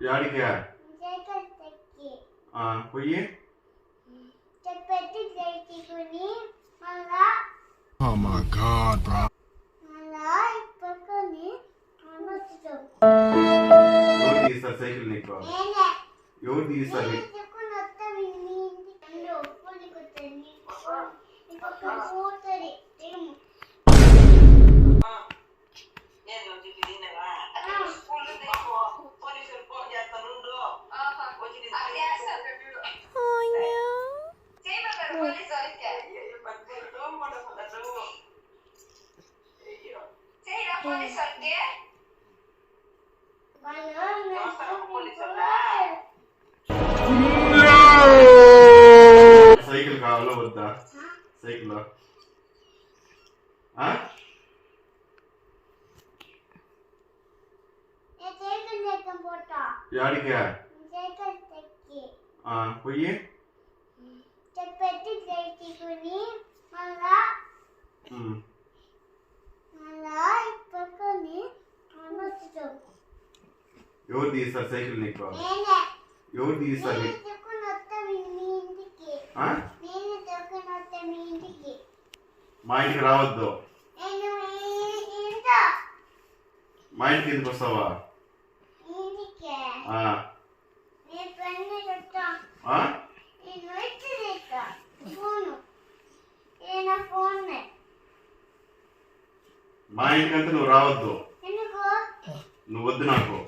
యాడికా పోయి Oh my God, bro. ఎవరు తీస్తారు సైకిల్ నీకు? ఎవరు తీస్తారు? సైకిల్ కావాలా వద్దా? సైకిల్ యాడికా పోయి ఎవరు తీస్తారు సైకిల్ నీకు? ఎవరు తీస్తారు? మా ఇంటికి రావద్దు. మా ఇంటికి ఎందుకు వస్తావా? మా ఇంటికంతా నువ్వు రావద్దు. నువ్వు వద్దు నాకు.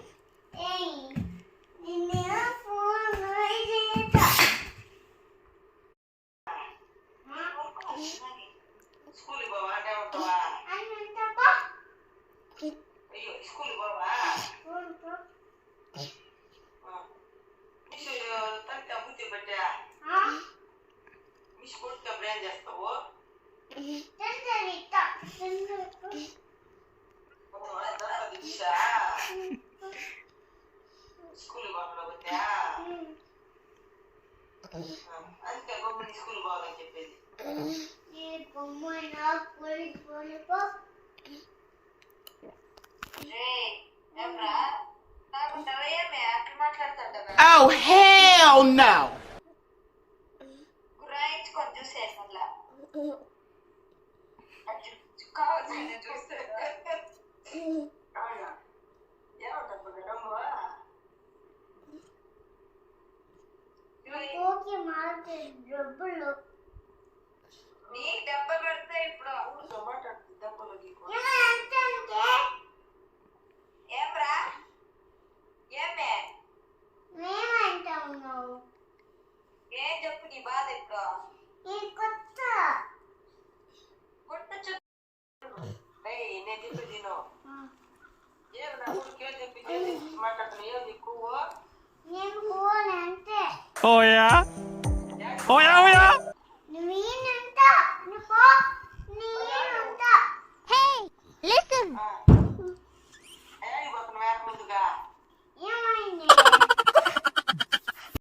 Oh hell no! Oh yeah? Oh yeah, oh yeah?